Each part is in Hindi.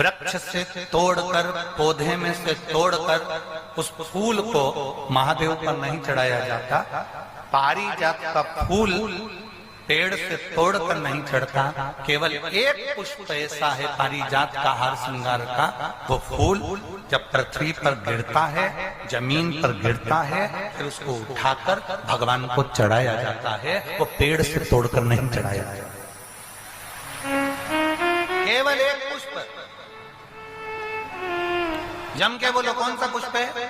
वृक्ष से तोड़कर, पौधे में से तोड़कर उस फूल को महादेव पर नहीं चढ़ाया जाता। पारिजात का फूल पेड़ से तोड़कर नहीं चढ़ता। केवल एक पुष्प ऐसा है पारिजात का हार श्रृंगार का, वो फूल जब पृथ्वी पर गिरता है, जमीन पर गिरता है, फिर उसको उठाकर भगवान को चढ़ाया जाता है। वो पेड़ से तोड़कर नहीं चढ़ाया जाता। केवल एक पुष्प। जम के बोलो कौन सा पुष्प है?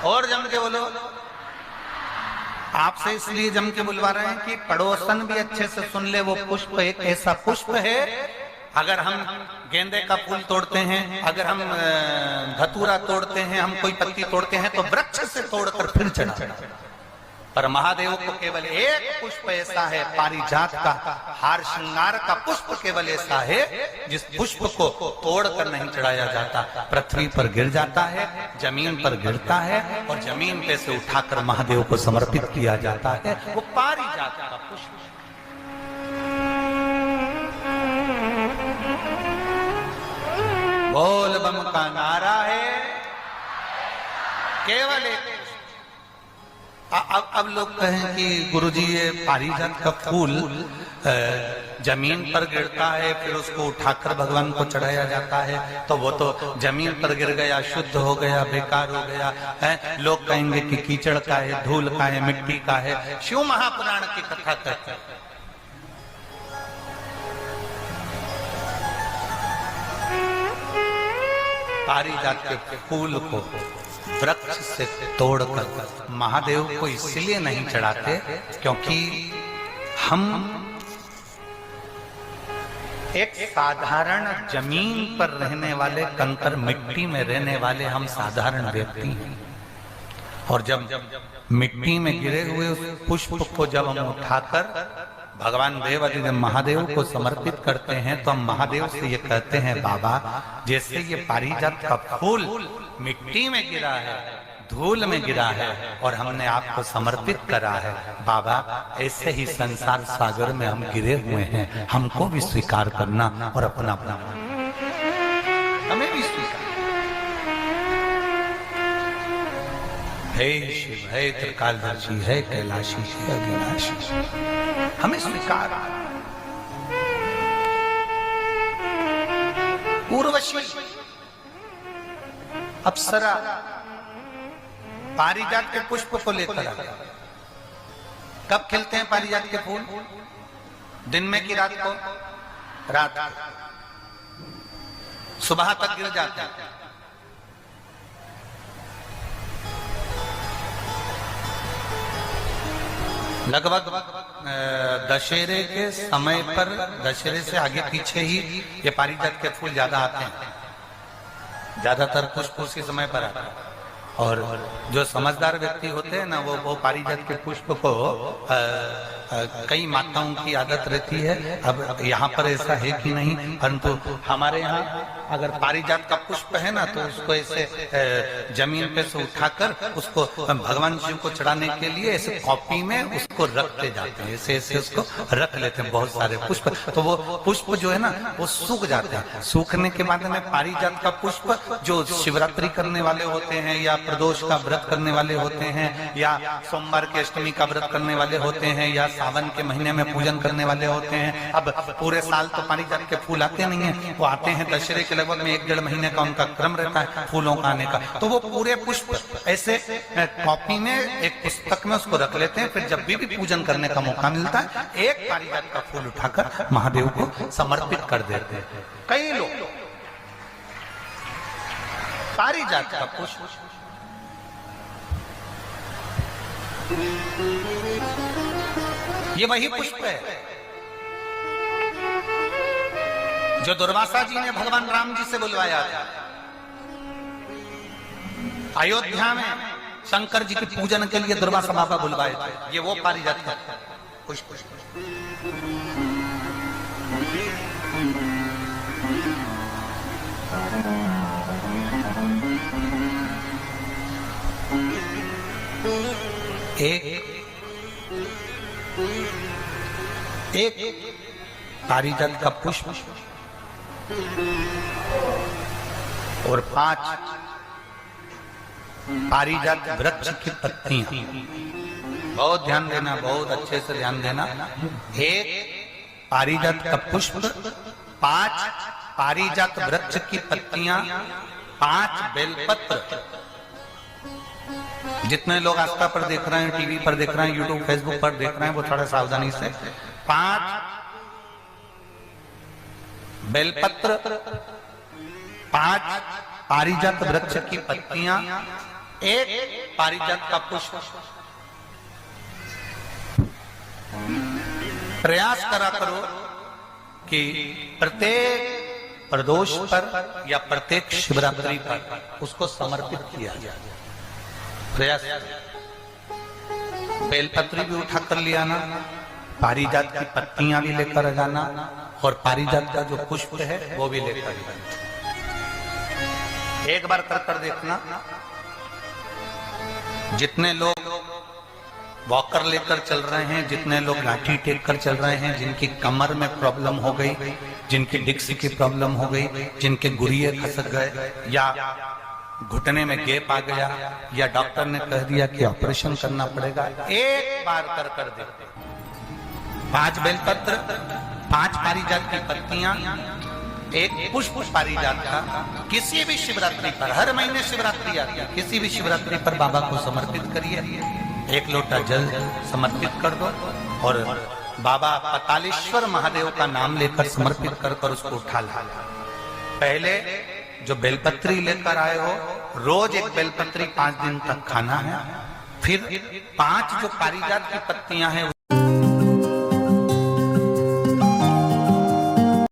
और जम के बोलो। आपसे इसलिए जम के बुलवा रहे हैं कि पड़ोसन भी अच्छे से सुन ले। वो पुष्प एक ऐसा पुष्प है, अगर हम गेंदे का फूल तोड़ते हैं, अगर हम धतूरा तोड़ते हैं, हम कोई पत्ती तोड़ते हैं तो वृक्ष से तोड़कर फिर चढ़ाते हैं। पर महादेव को केवल एक पुष्प ऐसा है, पारिजात का हार श्रृंगार का पुष्प केवल ऐसा है जिस पुष्प को तोड़कर नहीं चढ़ाया जाता। पृथ्वी पर गिर जाता है, जमीन पर गिरता है और जमीन पे से उठाकर महादेव को समर्पित किया जाता है। वो पारिजात का पुष्प। बोल बम का नारा है केवल एक। अब लोग कहें कि गुरुजी ये पारिजात का फूल जमीन पर गिरता है, फिर उसको उठाकर भगवान को चढ़ाया जाता है, तो वो तो जमीन पर गिर गया, शुद्ध हो गया, बेकार हो गया है। लोग कहेंगे कि कीचड़ का है, धूल का है, मिट्टी का है। शिव महापुराण की कथा कहते हैं पारिजात के फूल को वृक्ष से तोड़कर महादेव को इसलिए नहीं चढ़ाते क्योंकि हम एक साधारण जमीन पर रहने वाले, कंकर मिट्टी में रहने वाले हम साधारण व्यक्ति हैं। और जब मिट्टी में गिरे हुए उस पुष्प को जब हम उठाकर भगवान देवाधिदेव महादेव को समर्पित करते हैं तो हम महादेव से ये कहते हैं, बाबा जैसे ये पारिजात का फूल मिट्टी में गिरा है, धूल में गिरा है और हमने आपको समर्पित करा है, बाबा ऐसे ही संसार सागर में हम गिरे हुए हैं, हमको भी स्वीकार करना और अपना अपना हमें भी स्वीकार। हे शिव, हे त्रिकालदर्शी, हे कैलाशी, हे अविनाशी, हमें स्वीकार। उर्वशी अप्सरा पारिजात के पुष्प को लेकर आ गया। कब खिलते हैं पारिजात के फूल? दिन में की रात को? रात सुबह तक गिर जाते हैं। लगभग दशहरे के समय पर, दशहरे से आगे पीछे ही ये पारिजात के फूल ज्यादा आते हैं। ज्यादातर पुष्प उसी समय पर आता है। और जो समझदार व्यक्ति होते हैं ना, वो पारिजात के पुष्प को कई माताओं की आदत रहती है। अब यहाँ पर ऐसा है कि नहीं, परंतु हमारे यहाँ अगर पारिजात का पुष्प है ना तो उसको ऐसे जमीन पे से उठाकर उसको भगवान शिव को चढ़ाने के लिए ऐसे कॉपी में उसको रखते जाते हैं, ऐसे ऐसे उसको रख लेते हैं बहुत सारे पुष्प। तो वो पुष्प जो है ना वो सूख जाते हैं। सूखने के बाद में पारिजात का पुष्प जो शिवरात्रि करने वाले होते हैं या प्रदोष का व्रत करने वाले होते हैं या सोमवार के अष्टमी का व्रत करने वाले होते हैं या सावन के महीने में पूजन करने वाले होते हैं। अब पूरे साल तो पारिजात के फूल आते नहीं है, वो आते हैं दशहरे के लगभग में 1-1.5 महीने का उनका क्रम रहता है फूलों का आने का। तो वो पूरे पुष्प ऐसे कॉपी में एक पुस्तक में उसको रख लेते हैं। फिर जब भी पूजन करने का मौका मिलता है एक पारिजात का फूल उठाकर महादेव को समर्पित कर देते हैं। कई लोग पारिजात का पुष्प ये वही पुष्प है जो दुर्वासा जी ने भगवान राम जी से बुलवाया था। अयोध्या में शंकर जी के पूजन के लिए दुर्वासा बाबा बुलवाए थे। ये वो पारिजात का पुष्प। एक पारिजात का पुष्प और 5 पारिजात वृक्ष की पत्तियां। बहुत ध्यान देना, बहुत अच्छे से ध्यान देना। 1 पारिजात का पुष्प, 5 पारिजात वृक्ष की पत्तियां, 5 बेलपत्र। जितने लोग आस्था पर देख रहे हैं, टीवी पर देख रहे हैं, यूट्यूब फेसबुक पर देख रहे हैं, वो थोड़ा सावधानी से। 5 बेलपत्र, 5 पारिजात वृक्ष की पत्तियां, 1 पारिजात का पुष्प। प्रयास करा करो कि प्रत्येक प्रदोष पर या प्रत्येक शिवरात्रि पर उसको समर्पित किया जाए। प्रयास। बेलपत्री भी उठा कर ले आना, पारिजात की पत्तियां भी लेकर जाना, और पारिजात का जो पुष्प है वो भी लेकर जाना। एक बार कर देखना। जितने लोग वॉकर लेकर चल रहे हैं, जितने लोग लाठी टेक कर चल रहे हैं, जिनकी कमर में प्रॉब्लम हो गई, जिनकी डिस्क की प्रॉब्लम हो गई, जिनके गुरिये खसक गए, या घुटने में गैप आ गया, या डॉक्टर ने कह दिया कि ऑपरेशन करना पड़ेगा, एक बार कर देखते। 5 बेलपत्र, 5 पारिजात की पत्तियां, 1 पुष्प पारिजात का, किसी भी शिवरात्रि पर, हर महीने शिवरात्रि आती है, किसी भी शिवरात्रि पर बाबा को समर्पित करिए। 1 लोटा जल समर्पित कर दो, और बाबा पतालेश्वर महादेव का नाम लेकर समर्पित कर उसको उठा ला। पहले जो बेलपत्री लेकर आए हो, रोज 1 बेलपत्री 5 दिन तक खाना है। फिर 5 जो पारिजात की पत्तियां हैं